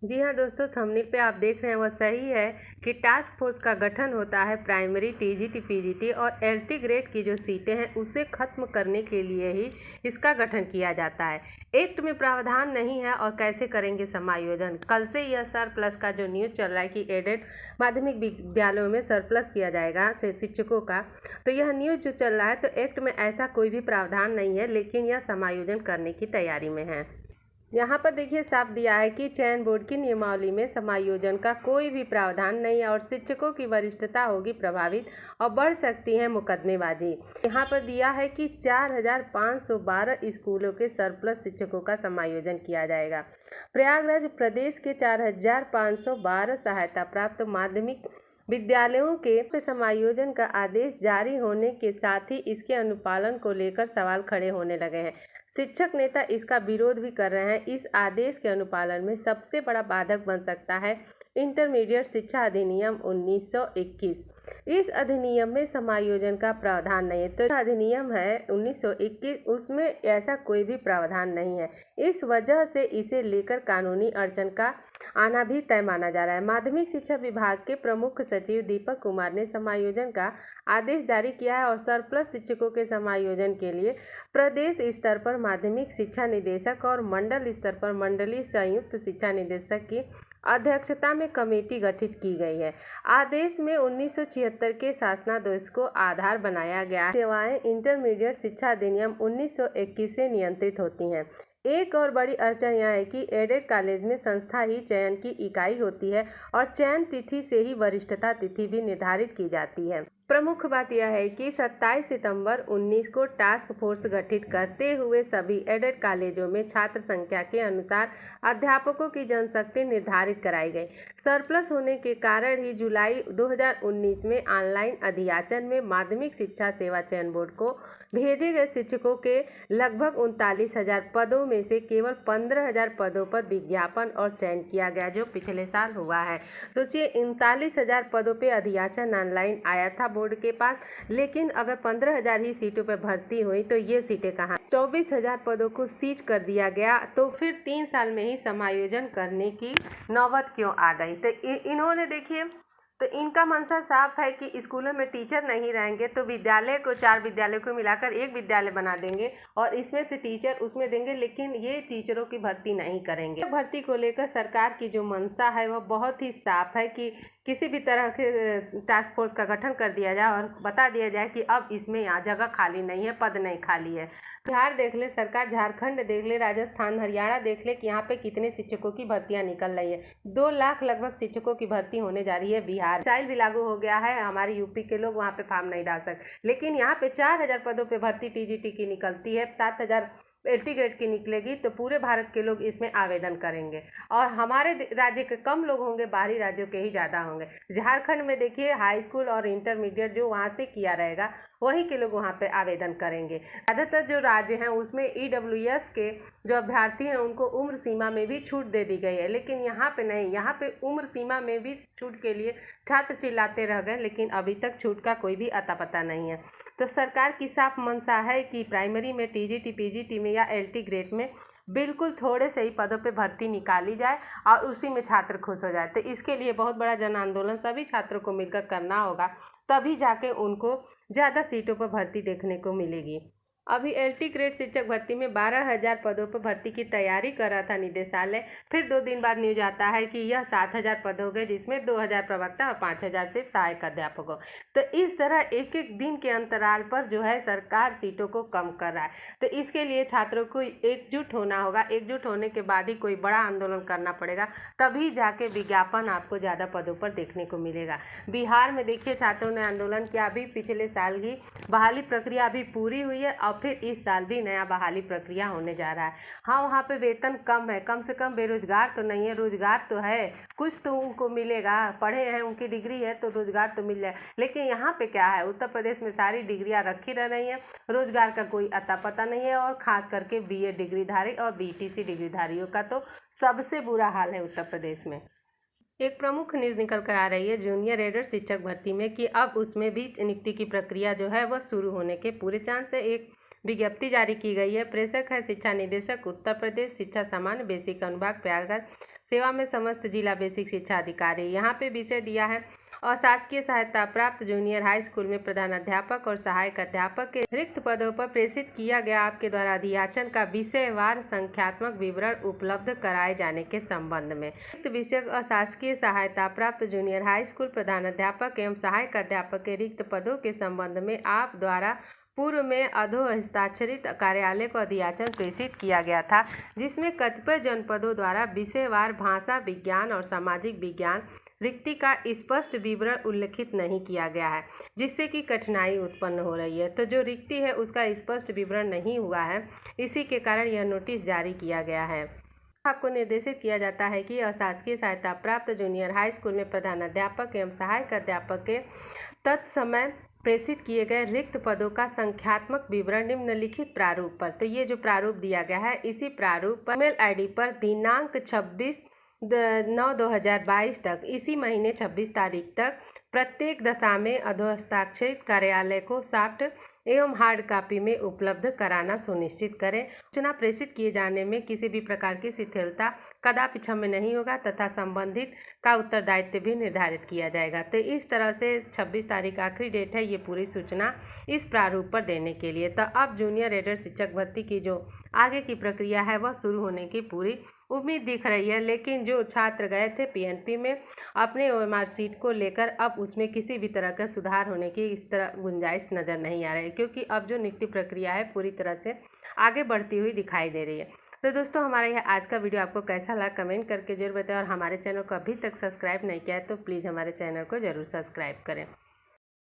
जी हाँ दोस्तों, थंबनेल पे आप देख रहे हैं वह सही है कि टास्क फोर्स का गठन होता है प्राइमरी, टीजीटी, पीजीटी और एलटी ग्रेड की जो सीटें हैं उसे खत्म करने के लिए ही इसका गठन किया जाता है। एक्ट में प्रावधान नहीं है और कैसे करेंगे समायोजन। कल से यह सरप्लस का जो न्यूज़ चल रहा है कि एडेड माध्यमिक विद्यालयों में सरप्लस किया जाएगा शिक्षकों का, तो यह न्यूज़ जो चल रहा है तो एक्ट में ऐसा कोई भी प्रावधान नहीं है, लेकिन यह समायोजन करने की तैयारी में है। यहाँ पर देखिए साफ दिया है कि चयन बोर्ड की नियमावली में समायोजन का कोई भी प्रावधान नहीं है और शिक्षकों की वरिष्ठता होगी प्रभावित और बढ़ सकती है मुकदमेबाजी। यहाँ पर दिया है कि 4,512 स्कूलों के सरप्लस शिक्षकों का समायोजन किया जाएगा। प्रयागराज प्रदेश के 4,512 सहायता प्राप्त माध्यमिक विद्यालयों के समायोजन का आदेश जारी होने के साथ ही इसके अनुपालन को लेकर सवाल खड़े होने लगे हैं। शिक्षक नेता इसका विरोध भी कर रहे हैं। इस आदेश के अनुपालन में सबसे बड़ा बाधक बन सकता है इंटरमीडिएट शिक्षा अधिनियम 1921। इस अधिनियम में समायोजन का प्रावधान नहीं है। तो अधिनियम है 1921, उसमें ऐसा कोई भी प्रावधान नहीं है। इस वजह से इसे लेकर कानूनी अड़चन का आना भी तय माना जा रहा है। माध्यमिक शिक्षा विभाग के प्रमुख सचिव दीपक कुमार ने समायोजन का आदेश जारी किया है और सरप्लस शिक्षकों के समायोजन के लिए प्रदेश स्तर पर माध्यमिक शिक्षा निदेशक और मंडल स्तर पर मंडलीय संयुक्त शिक्षा निदेशक की अध्यक्षता में कमेटी गठित की गई है। आदेश में 1976 के शासनादेश को आधार बनाया गया है। सेवाएं इंटरमीडिएट शिक्षा अधिनियम 1921 से नियंत्रित होती हैं। एक और बड़ी अड़चन यह है कि एडेड कॉलेज में संस्था ही चयन की इकाई होती है और चयन तिथि से ही वरिष्ठता तिथि भी निर्धारित की जाती है। प्रमुख बात यह है कि 27 सितंबर 19 को टास्क फोर्स गठित करते हुए सभी एडेड कॉलेजों में छात्र संख्या के अनुसार अध्यापकों की जनशक्ति निर्धारित कराई गई। सरप्लस होने के कारण ही जुलाई 2019 में ऑनलाइन अधियाचन में माध्यमिक शिक्षा सेवा चयन बोर्ड को भेजे गए शिक्षकों के लगभग 39,000 पदों में से केवल 15,000 पदों पर विज्ञापन और चयन किया गया, जो पिछले साल हुआ है। सोचिए 39,000 पदों पे अधियाचन ऑनलाइन आया था बोर्ड के पास, लेकिन अगर 15,000 ही सीटों पर भर्ती हुई तो ये सीटें कहाँ। 24,000 पदों को सीज कर दिया गया, तो फिर 3 साल में ही समायोजन करने की नौबत क्यों आ गई। तो इन्होंने देखिए, तो इनका मंशा साफ है कि स्कूलों में टीचर नहीं रहेंगे तो विद्यालय को 4 विद्यालय को मिलाकर एक विद्यालय बना देंगे और इसमें से टीचर उसमें देंगे, लेकिन ये टीचरों की भर्ती नहीं करेंगे। भर्ती को लेकर सरकार की जो मंशा है वह बहुत ही साफ है कि किसी भी तरह के टास्क फोर्स का गठन कर दिया जाए और बता दिया जाए कि अब इसमें यहाँ जगह खाली नहीं है, पद नहीं खाली है। बिहार देख ले सरकार, झारखंड देख ले, राजस्थान, हरियाणा देख ले कि यहाँ पे कितने शिक्षकों की भर्तियां निकल रही है। 2 लाख लगभग शिक्षकों की भर्ती होने जा रही है बिहार। चाइल्ड भी लागू हो गया है, हमारे यूपी के लोग वहाँ पे फॉर्म नहीं डाल सकते, लेकिन यहाँ पे 4,000 पदों पे भर्ती टीजीटी की निकलती है, 7,000 एलटी ग्रेड की निकलेगी, तो पूरे भारत के लोग इसमें आवेदन करेंगे और हमारे राज्य के कम लोग होंगे, बाहरी राज्यों के ही ज़्यादा होंगे। झारखंड में देखिए हाई स्कूल और इंटरमीडिएट जो वहाँ से किया रहेगा वहीं के लोग वहाँ पे आवेदन करेंगे। ज़्यादातर जो राज्य हैं उसमें ईडब्ल्यूएस के जो अभ्यर्थी हैं उनको उम्र सीमा में भी छूट दे दी गई है, लेकिन यहाँ पे नहीं। यहाँ पे उम्र सीमा में भी छूट के लिए छात्र चिल्लाते रह गए, लेकिन अभी तक छूट का कोई भी अता पता नहीं है। तो सरकार की साफ मंशा है कि प्राइमरी में, टीजीटी, पीजीटी में या एलटी ग्रेड में बिल्कुल थोड़े से ही पदों पे भर्ती निकाली जाए और उसी में छात्र खुश हो जाए। तो इसके लिए बहुत बड़ा जन आंदोलन सभी छात्रों को मिलकर करना होगा, तभी जाके उनको ज़्यादा सीटों पर भर्ती देखने को मिलेगी। अभी एलटी ग्रेड शिक्षक भर्ती में 12,000 पदों पर भर्ती की तैयारी कर रहा था निदेशालय, फिर 2 दिन बाद न्यूज आता है कि यह 7,000 पद हो गए, जिसमें 2,000 प्रवक्ता और 5,000 सिर्फ सहायक अध्यापक हो। तो इस तरह एक एक दिन के अंतराल पर जो है सरकार सीटों को कम कर रहा है। तो इसके लिए छात्रों को एकजुट होना होगा, एकजुट होने के बाद ही कोई बड़ा आंदोलन करना पड़ेगा, तभी जाके विज्ञापन आपको ज़्यादा पदों पर देखने को मिलेगा। बिहार में देखिए छात्रों ने आंदोलन किया, अभी पिछले साल की बहाली प्रक्रिया अभी पूरी हुई है और फिर इस साल भी नया बहाली प्रक्रिया होने जा रहा है। हाँ, वहाँ पे वेतन कम है, कम से कम बेरोजगार तो नहीं है, रोजगार तो है, कुछ तो उनको मिलेगा, पढ़े हैं, उनकी डिग्री है तो रोजगार तो मिल जाए। लेकिन यहाँ पे क्या है, उत्तर प्रदेश में सारी डिग्रियाँ रखी रह रही हैं, रोजगार का कोई अता पता नहीं है और खास करके बीए डिग्रीधारी और बीटीसी डिग्रीधारियों का तो सबसे बुरा हाल है उत्तर प्रदेश में। एक प्रमुख न्यूज़ निकल कर आ रही है जूनियर एडेड शिक्षक भर्ती में कि अब उसमें भी नियुक्ति की प्रक्रिया जो है वह शुरू होने के पूरे चांस है। एक विज्ञप्ति जारी की गई है। प्रेषक है शिक्षा निदेशक उत्तर प्रदेश, शिक्षा सामान्य बेसिक अनुभाग प्रयागराज। सेवा में समस्त जिला बेसिक शिक्षा अधिकारी। यहाँ पे विषय दिया है अशासकीय सहायता प्राप्त जूनियर हाई स्कूल में प्रधानाध्यापक और सहायक अध्यापक के रिक्त पदों पर प्रेषित किया गया आपके द्वारा अधियाचन का विषयवार संख्यात्मक विवरण उपलब्ध कराए जाने के संबंध में। रिक्त विषयक अशासकीय सहायता प्राप्त जूनियर हाई स्कूल प्रधानाध्यापक एवं सहायक अध्यापक के रिक्त पदों के संबंध में आप द्वारा पूर्व में अधोहस्ताक्षरित कार्यालय को अधियाचन प्रेषित किया गया था, जिसमें कतिपय जनपदों द्वारा विषयवार भाषा विज्ञान और सामाजिक विज्ञान रिक्ति का स्पष्ट विवरण उल्लिखित नहीं किया गया है, जिससे कि कठिनाई उत्पन्न हो रही है। तो जो रिक्ति है उसका स्पष्ट विवरण नहीं हुआ है, इसी के कारण यह नोटिस जारी किया गया है। आपको निर्देशित किया जाता है कि अशासकीय सहायता प्राप्त जूनियर हाई स्कूल में प्रधानाध्यापक एवं सहायक अध्यापक के तत्समय प्रेषित किए गए रिक्त पदों का संख्यात्मक विवरण निम्नलिखित प्रारूप पर, तो ये जो प्रारूप दिया गया है इसी प्रारूप पर ईमेल आईडी पर दिनांक 26/9/2022 तक, इसी महीने 26 तारीख तक प्रत्येक दशा में अधोहस्ताक्षरित कार्यालय को सॉफ्ट एवं हार्ड कॉपी में उपलब्ध कराना सुनिश्चित करें। सूचना प्रेषित किए जाने में किसी भी प्रकार की शिथिलता कदापि क्षम्य नहीं होगा तथा संबंधित का उत्तरदायित्व भी निर्धारित किया जाएगा। तो इस तरह से 26 तारीख आखिरी डेट है ये पूरी सूचना इस प्रारूप पर देने के लिए। तो अब जूनियर एडेड शिक्षक भर्ती की जो आगे की प्रक्रिया है वह शुरू होने की पूरी उम्मीद दिख रही है, लेकिन जो छात्र गए थे पीएनपी में अपने ओएमआर सीट को लेकर अब उसमें किसी भी तरह का सुधार होने की इस तरह गुंजाइश नज़र नहीं आ रही है, क्योंकि अब जो नियुक्ति प्रक्रिया है पूरी तरह से आगे बढ़ती हुई दिखाई दे रही है। तो दोस्तों हमारा यह आज का वीडियो आपको कैसा लगा कमेंट करके जरूर बताएं, और हमारे चैनल को अभी तक सब्सक्राइब नहीं किया है तो प्लीज़ हमारे चैनल को जरूर सब्सक्राइब करें।